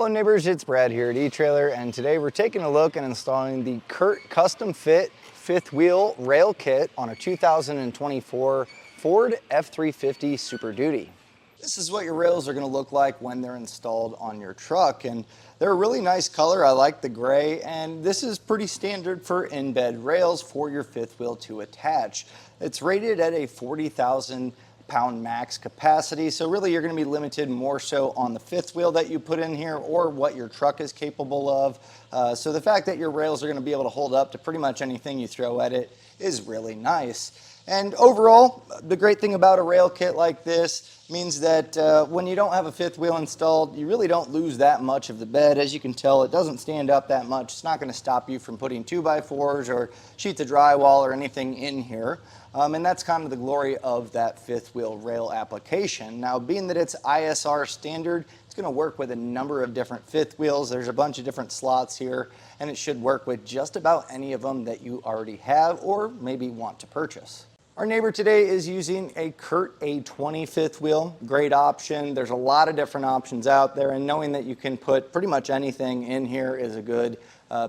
Hello neighbors, it's Brad here at eTrailer, and today we're taking a look and installing the Curt custom fit fifth wheel rail kit on a 2024 Ford F350 Super Duty. This is what your rails are going to look like when they're installed on your truck, and they're a really nice color. I like the gray, and this is pretty standard for in-bed rails for your fifth wheel to attach. It's rated at a 40,000 pound max capacity, so really you're going to be limited more so on the fifth wheel that you put in here or what your truck is capable of. So the fact that your rails are going to be able to hold up to pretty much anything you throw at it is really nice. And overall, the great thing about a rail kit like this means that when you don't have a fifth wheel installed, you really don't lose that much of the bed. As you can tell, it doesn't stand up that much. It's not going to stop you from putting 2x4s or sheets of drywall or anything in here. And that's kind of the glory of that fifth wheel rail application. Now, being that it's ISR standard, it's going to work with a number of different fifth wheels. There's a bunch of different slots here, and it should work with just about any of them that you already have or maybe want to purchase. Our neighbor today is using a Curt A20 fifth wheel. Great option. There's a lot of different options out there, and knowing that you can put pretty much anything in here is a good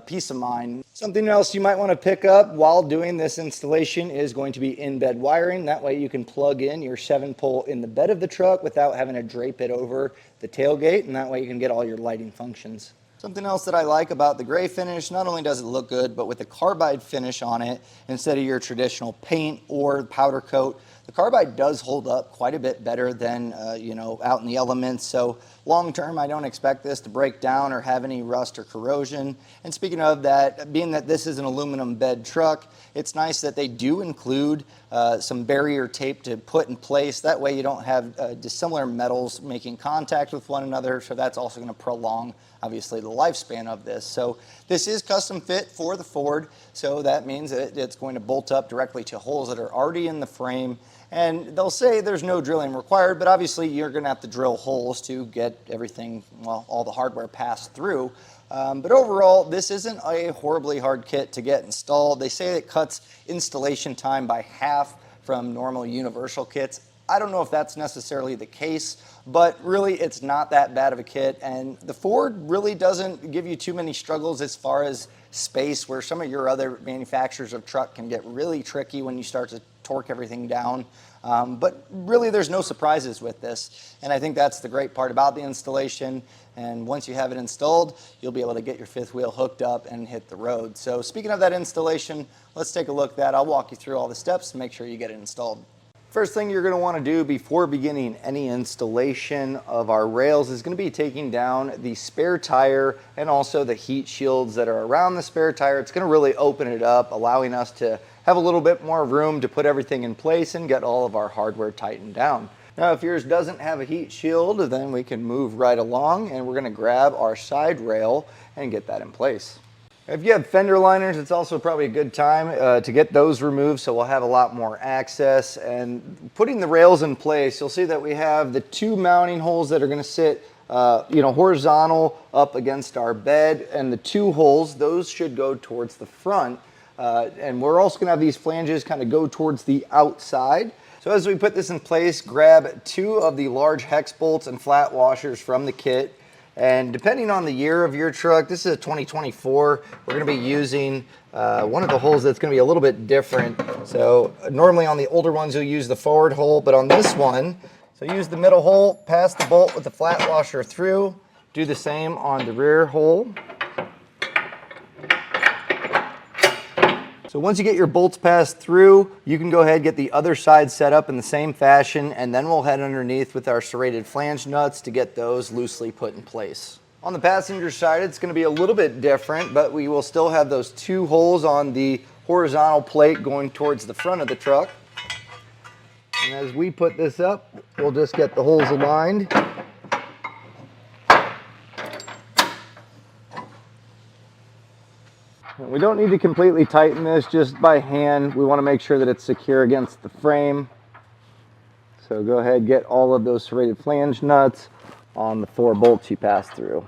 peace of mind. Something else you might want to pick up while doing this installation is going to be in-bed wiring. That way you can plug in your 7-pole in the bed of the truck without having to drape it over the tailgate, and that way you can get all your lighting functions. Something else that I like about the gray finish, not only does it look good, but with the carbide finish on it, instead of your traditional paint or powder coat, the carbide does hold up quite a bit better than out in the elements. So long term, I don't expect this to break down or have any rust or corrosion. And speaking of that, being that this is an aluminum bed truck, it's nice that they do include some barrier tape to put in place. That way you don't have dissimilar metals making contact with one another. So that's also going to prolong, obviously, the lifespan of this. So this is custom fit for the Ford. So that means that it's going to bolt up directly to holes that are already in the frame. And they'll say there's no drilling required, but obviously you're going to have to drill holes to get everything, well, all the hardware passed through. But overall, this isn't a horribly hard kit to get installed. They say it cuts installation time by half from normal universal kits. I don't know if that's necessarily the case, but really it's not that bad of a kit, and the Ford really doesn't give you too many struggles as far as space, where some of your other manufacturers of truck can get really tricky when you start to torque everything down. But really there's no surprises with this, and I think that's the great part about the installation. And once you have it installed, you'll be able to get your fifth wheel hooked up and hit the road. So speaking of that installation, let's take a look at that. I'll walk you through all the steps to make sure you get it installed. First thing you're going to want to do before beginning any installation of our rails is going to be taking down the spare tire and also the heat shields that are around the spare tire. It's going to really open it up, allowing us to have a little bit more room to put everything in place and get all of our hardware tightened down. Now, if yours doesn't have a heat shield, then we can move right along, and we're going to grab our side rail and get that in place. If you have fender liners, it's also probably a good time to get those removed, so we'll have a lot more access. And putting the rails in place, you'll see that we have the 2 mounting holes that are going to sit horizontal up against our bed, and the 2 holes, those should go towards the front. And we're also going to have these flanges kind of go towards the outside. So as we put this in place, grab 2 of the large hex bolts and flat washers from the kit. And depending on the year of your truck, this is a 2024, we're going to be using one of the holes that's going to be a little bit different. So normally on the older ones you'll use the forward hole, but on this one, so use the middle hole, pass the bolt with the flat washer through, do the same on the rear hole. So once you get your bolts passed through, you can go ahead and get the other side set up in the same fashion, and then we'll head underneath with our serrated flange nuts to get those loosely put in place. On the passenger side, it's going to be a little bit different, but we will still have those 2 holes on the horizontal plate going towards the front of the truck. And as we put this up, we'll just get the holes aligned. We don't need to completely tighten this, just by hand. We want to make sure that it's secure against the frame. So go ahead and get all of those serrated flange nuts on the 4 bolts you pass through.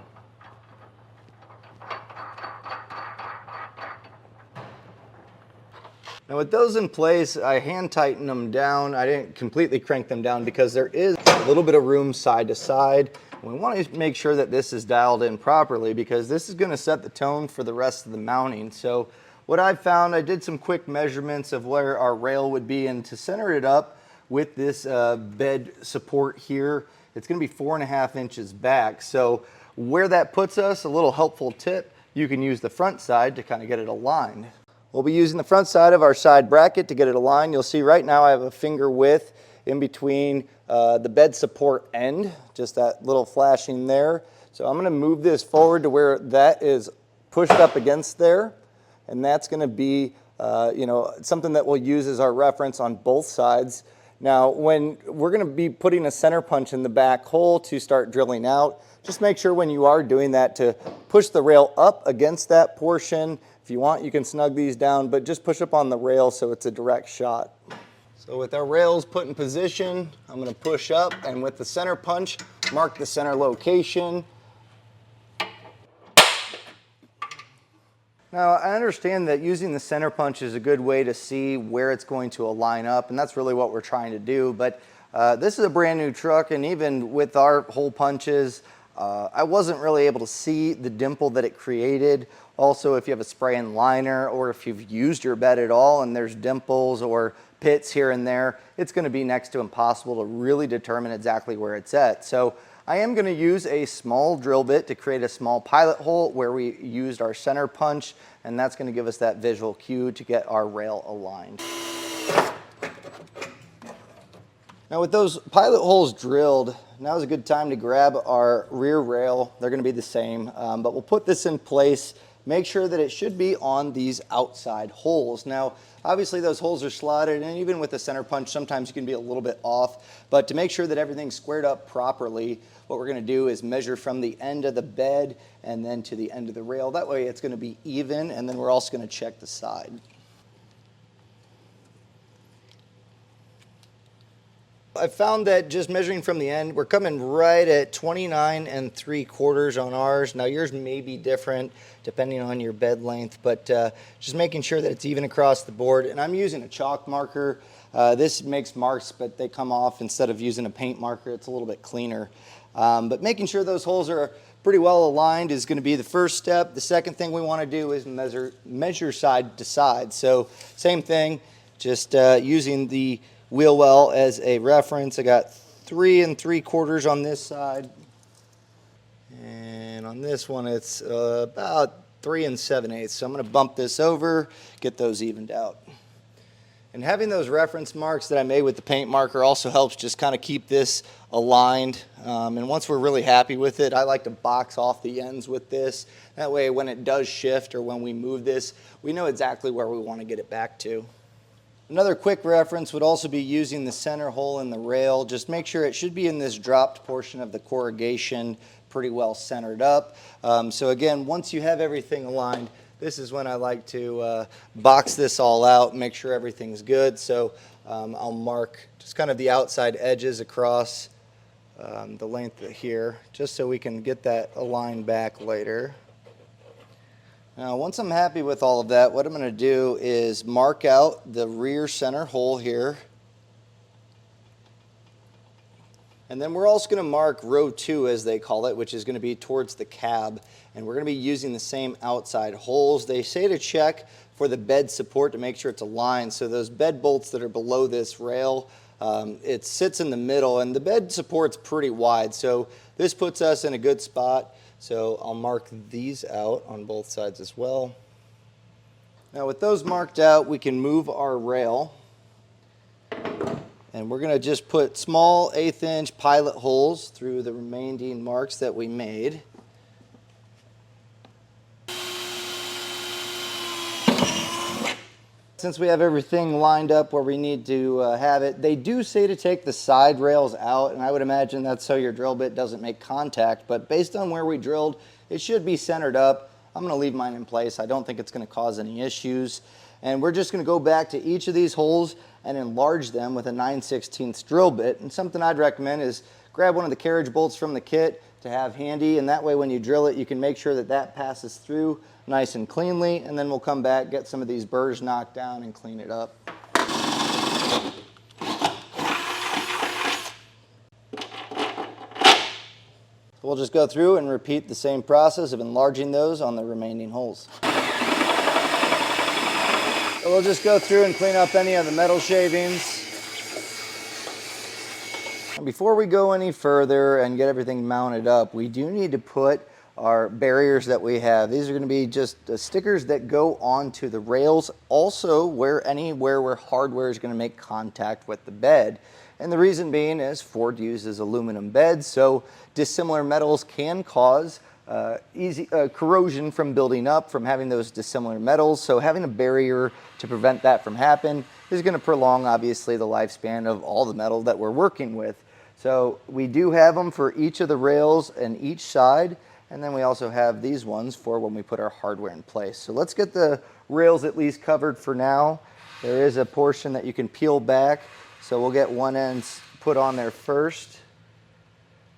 Now with those in place, I hand tighten them down. I didn't completely crank them down because there is a little bit of room side to side. We want to make sure that this is dialed in properly because this is going to set the tone for the rest of the mounting. So what I've found, I did some quick measurements of where our rail would be, and to center it up with this bed support here, it's going to be 4.5 inches back. So where that puts us, a little helpful tip, you can use the front side to kind of get it aligned. We'll be using the front side of our side bracket to get it aligned. You'll see right now I have a finger width in between the bed support end, just that little flashing there. So I'm going to move this forward to where that is pushed up against there, and that's going to be something that we'll use as our reference on both sides. Now, when we're going to be putting a center punch in the back hole to start drilling out, just make sure when you are doing that to push the rail up against that portion. If you want, you can snug these down, but just push up on the rail so it's a direct shot. So with our rails put in position, I'm going to push up, and with the center punch, mark the center location. Now, I understand that using the center punch is a good way to see where it's going to align up, and that's really what we're trying to do. But this is a brand new truck, and even with our hole punches, I wasn't really able to see the dimple that it created. Also, if you have a spray and liner, or if you've used your bed at all and there's dimples or pits here and there, it's going to be next to impossible to really determine exactly where it's at. So I am going to use a small drill bit to create a small pilot hole where we used our center punch, and that's going to give us that visual cue to get our rail aligned. Now with those pilot holes drilled, now is a good time to grab our rear rail. They're going to be the same, but we'll put this in place. Make sure that it should be on these outside holes. Now, obviously those holes are slotted, and even with the center punch, sometimes you can be a little bit off. But to make sure that everything's squared up properly, what we're going to do is measure from the end of the bed and then to the end of the rail. That way it's going to be even, and then we're also going to check the side. I found that just measuring from the end, we're coming right at 29 3/4 on ours. Now yours may be different depending on your bed length, but just making sure that it's even across the board. And I'm using a chalk marker. This makes marks, but they come off instead of using a paint marker. It's a little bit cleaner. But making sure those holes are pretty well aligned is going to be the first step. The second thing we want to do is measure side to side. So same thing, just using the wheel well as a reference. I got 3 3/4 on this side, and on this one it's about 3 7/8. So I'm going to bump this over, get those evened out. And having those reference marks that I made with the paint marker also helps just kind of keep this aligned. And once we're really happy with it, I like to box off the ends with this. That way when it does shift or when we move this, we know exactly where we want to get it back to. Another quick reference would also be using the center hole in the rail. Just make sure it should be in this dropped portion of the corrugation, pretty well centered up. So again, once you have everything aligned, this is when I like to box this all out, make sure everything's good. So I'll mark just kind of the outside edges across the length here, just so we can get that aligned back later. Now, once I'm happy with all of that, what I'm going to do is mark out the rear center hole here. And then we're also going to mark row 2, as they call it, which is going to be towards the cab. And we're going to be using the same outside holes. They say to check for the bed support to make sure it's aligned. So those bed bolts that are below this rail, it sits in the middle, and the bed support's pretty wide. So this puts us in a good spot. So I'll mark these out on both sides as well. Now with those marked out, we can move our rail. And we're going to just put small 1/8 inch pilot holes through the remaining marks that we made. Since we have everything lined up where we need to have it, they do say to take the side rails out, and I would imagine that's so your drill bit doesn't make contact, but based on where we drilled, it should be centered up. I'm going to leave mine in place. I don't think it's going to cause any issues. And we're just going to go back to each of these holes and enlarge them with a 9/16 drill bit. And something I'd recommend is grab one of the carriage bolts from the kit to have handy, and that way when you drill it, you can make sure that that passes through nice and cleanly, and then we'll come back, get some of these burrs knocked down, and clean it up. we'll just go through and repeat the same process of enlarging those on the remaining holes. So we'll just go through and clean up any of the metal shavings. And before we go any further and get everything mounted up, we do need to put our barriers that we have. These are going to be just stickers that go onto the rails, also anywhere where hardware is going to make contact with the bed. And the reason being is Ford uses aluminum beds, so dissimilar metals can cause corrosion from building up from having those dissimilar metals. So having a barrier to prevent that from happening is going to prolong, obviously, the lifespan of all the metal that we're working with. So we do have them for each of the rails and each side, and then we also have these ones for when we put our hardware in place. So let's get the rails at least covered for now. There is a portion that you can peel back, so we'll get one end put on there first.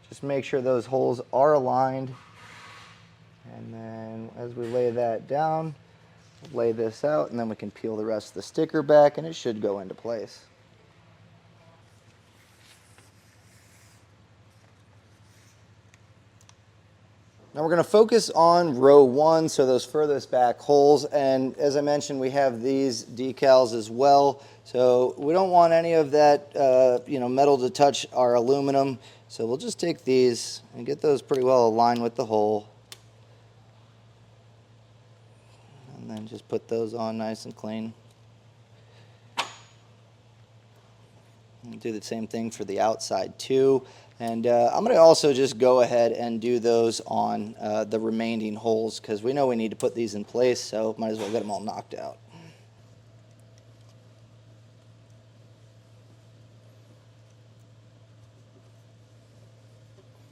Just make sure those holes are aligned. And then as we lay that down, we'll lay this out, and then we can peel the rest of the sticker back, and it should go into place. Now we're going to focus on row 1, so those furthest back holes, and as I mentioned, we have these decals as well, so we don't want any of that metal to touch our aluminum, so we'll just take these and get those pretty well aligned with the hole, and then just put those on nice and clean. And do the same thing for the outside too. And I'm going to also just go ahead and do those on the remaining holes, because we know we need to put these in place, so might as well get them all knocked out.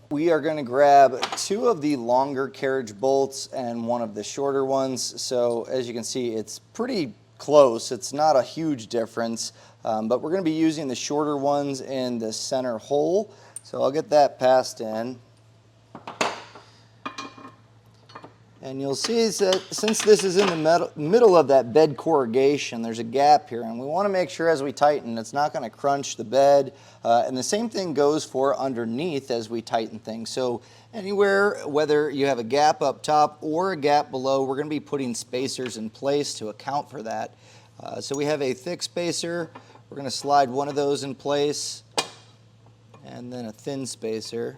We are going to grab 2 of the longer carriage bolts and 1 of the shorter ones. So as you can see, it's pretty close. It's not a huge difference, but we're going to be using the shorter ones in the center hole. So I'll get that passed in. And you'll see that since this is in the middle of that bed corrugation, there's a gap here, and we want to make sure as we tighten it's not going to crunch the bed. And the same thing goes for underneath as we tighten things. So anywhere, whether you have a gap up top or a gap below, we're going to be putting spacers in place to account for that. So we have a thick spacer. We're going to slide one of those in place, and then a thin spacer.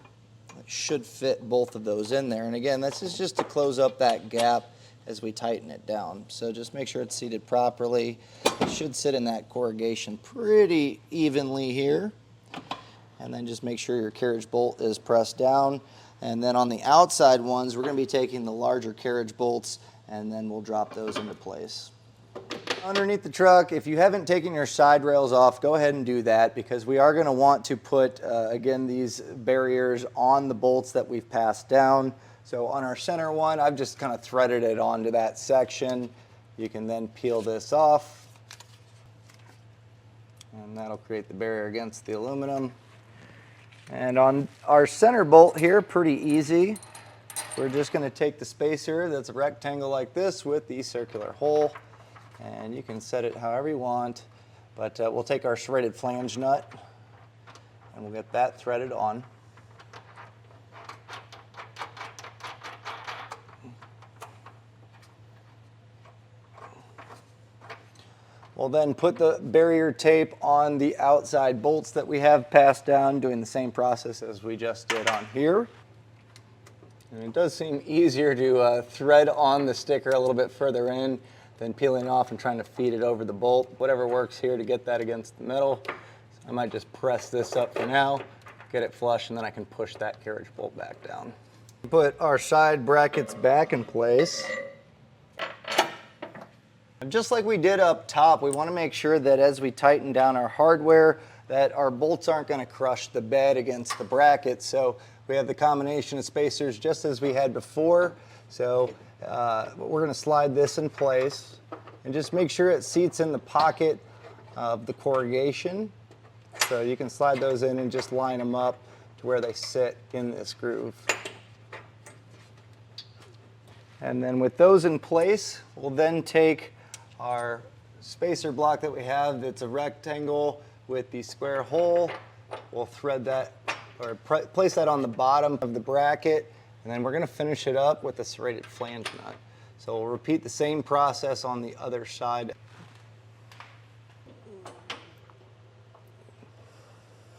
It should fit both of those in there. And again, this is just to close up that gap as we tighten it down. So just make sure it's seated properly. It should sit in that corrugation pretty evenly here. And then just make sure your carriage bolt is pressed down. And then on the outside ones, we're going to be taking the larger carriage bolts, and then we'll drop those into place. Underneath the truck, if you haven't taken your side rails off, go ahead and do that, because we are going to want to put, again, these barriers on the bolts that we've passed down. So on our center one, I've just kind of threaded it onto that section. You can then peel this off, and that'll create the barrier against the aluminum. And on our center bolt here, pretty easy. We're just going to take the spacer that's a rectangle like this with the circular hole, and you can set it however you want, but we'll take our serrated flange nut and we'll get that threaded on. We'll then put the barrier tape on the outside bolts that we have passed down, doing the same process as we just did on here. And it does seem easier to thread on the sticker a little bit further in than peeling off and trying to feed it over the bolt. Whatever works here to get that against the metal. So I might just press this up for now, get it flush, and then I can push that carriage bolt back down. Put our side brackets back in place. And just like we did up top, we want to make sure that as we tighten down our hardware, that our bolts aren't going to crush the bed against the bracket. So we have the combination of spacers just as we had before. So we're going to slide this in place and just make sure it seats in the pocket of the corrugation. So you can slide those in and just line them up to where they sit in this groove. And then with those in place, we'll then take our spacer block that we have that's a rectangle with the square hole. We'll thread that or place that on the bottom of the bracket, and then we're going to finish it up with a serrated flange nut. So we'll repeat the same process on the other side.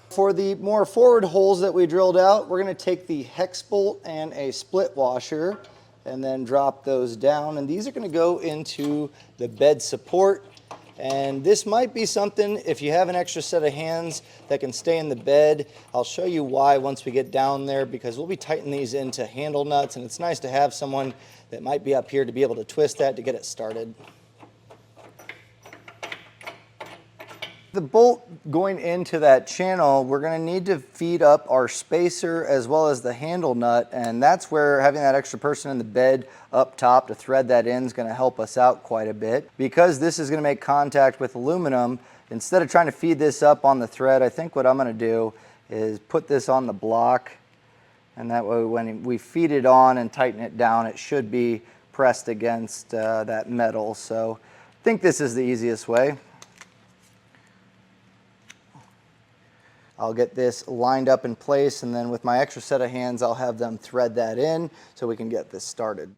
For the more forward holes that we drilled out, we're going to take the hex bolt and a split washer and then drop those down. And these are going to go into the bed support. And this might be something, if you have an extra set of hands that can stay in the bed, I'll show you why once we get down there, because we'll be tightening these into handle nuts, and it's nice to have someone that might be up here to be able to twist that to get it started. The bolt going into that channel, we're going to need to feed up our spacer as well as the handle nut, and that's where having that extra person in the bed up top to thread that in is going to help us out quite a bit. Because this is going to make contact with aluminum, instead of trying to feed this up on the thread, I think what I'm going to do is put this on the block, and that way when we feed it on and tighten it down, it should be pressed against that metal. So I think this is the easiest way. I'll get this lined up in place, and then with my extra set of hands, I'll have them thread that in so we can get this started.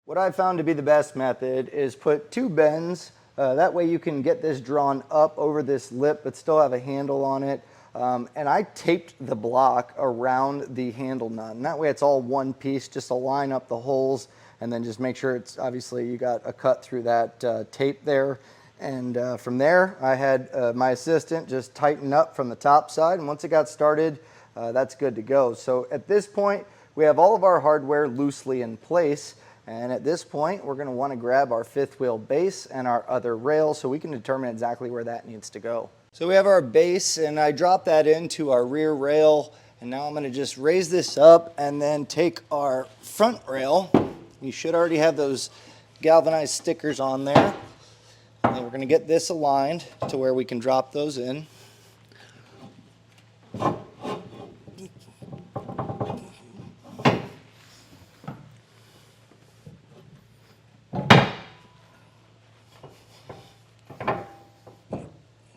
What I've found to be the best method is put two bends. That way you can get this drawn up over this lip but still have a handle on it. And I taped the block around the handle nut, and that way it's all one piece, just to line up the holes. And then just make sure it's, obviously you got a cut through that tape there. And from there, I had my assistant just tighten up from the top side. And once it got started, that's good to go. So at this point, we have all of our hardware loosely in place. And at this point, we're going to want to grab our fifth wheel base and our other rail so we can determine exactly where that needs to go. So we have our base, and I dropped that into our rear rail. And now I'm going to just raise this up and then take our front rail. You should already have those galvanized stickers on there. And then we're going to get this aligned to where we can drop those in.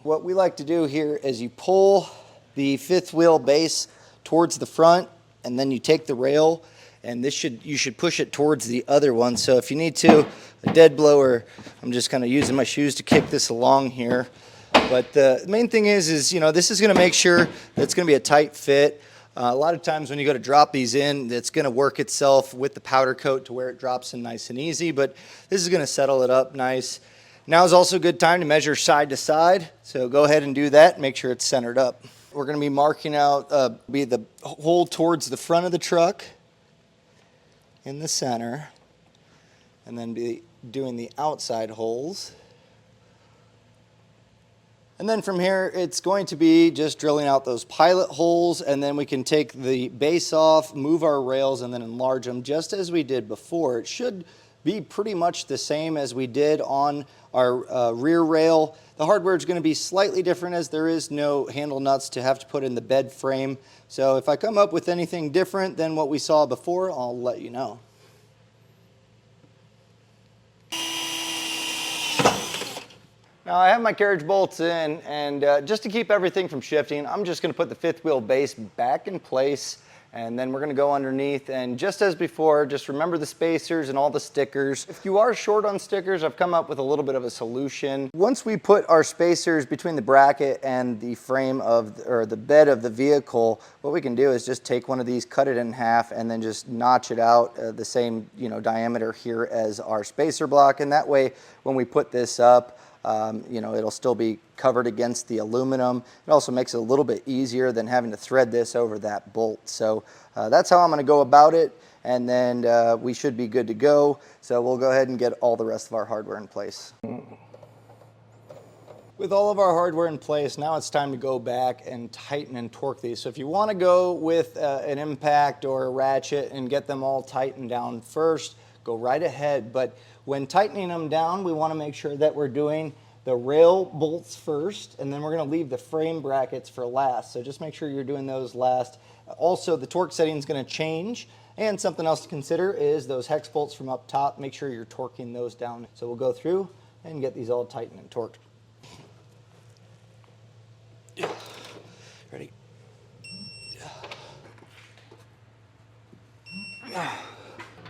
What we like to do here is you pull the fifth wheel base towards the front, and then you take the rail, and you should push it towards the other one. So if you need to, a dead blower, I'm just kind of using my shoes to kick this along here. But the main thing is you know, this is going to make sure that it's going to be a tight fit. A lot of times when you go to drop these in, it's going to work itself with the powder coat to where it drops in nice and easy, but this is going to settle it up nice. Now is also a good time to measure side to side, so go ahead and do that and make sure it's centered up. We're going to be marking out the hole towards the front of the truck in the center, and then be doing the outside holes. And then from here, it's going to be just drilling out those pilot holes, and then we can take the base off, move our rails, and then enlarge them just as we did before. It should be pretty much the same as we did on our rear rail. The hardware is going to be slightly different as there is no handle nuts to have to put in the bed frame. So if I come up with anything different than what we saw before, I'll let you know. Now I have my carriage bolts in, and just to keep everything from shifting, I'm just going to put the fifth wheel base back in place, and then we're going to go underneath. And just as before, just remember the spacers and all the stickers. If you are short on stickers, I've come up with a little bit of a solution. Once we put our spacers between the bracket and the frame or the bed of the vehicle, what we can do is just take one of these, cut it in half, and then just notch it out the same diameter here as our spacer block. And that way, when we put this up, it'll still be covered against the aluminum. It also makes it a little bit easier than having to thread this over that bolt. So that's how I'm going to go about it, and then we should be good to go. So we'll go ahead and get all the rest of our hardware in place. With all of our hardware in place, now it's time to go back and tighten and torque these. So if you want to go with an impact or a ratchet and get them all tightened down first, go right ahead. But when tightening them down, we want to make sure that we're doing the rail bolts first, and then we're going to leave the frame brackets for last. So just make sure you're doing those last. Also, the torque setting is going to change, and something else to consider is those hex bolts from up top. Make sure you're torquing those down. So we'll go through and get these all tightened and torqued. Ready?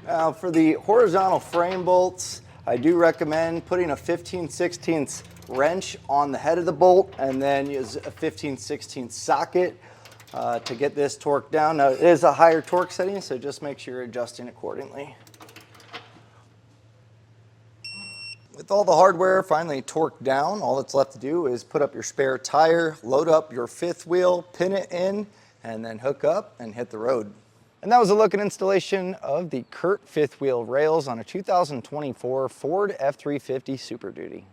Now for the horizontal frame bolts, I do recommend putting a 15/16 wrench on the head of the bolt and then use a 15/16 socket to get this torqued down. Now it is a higher torque setting, so just make sure you're adjusting accordingly. With all the hardware finally torqued down, all that's left to do is put up your spare tire, load up your fifth wheel, pin it in, and then hook up and hit the road. And that was a look at installation of the Curt fifth wheel rails on a 2024 Ford F350 Super Duty.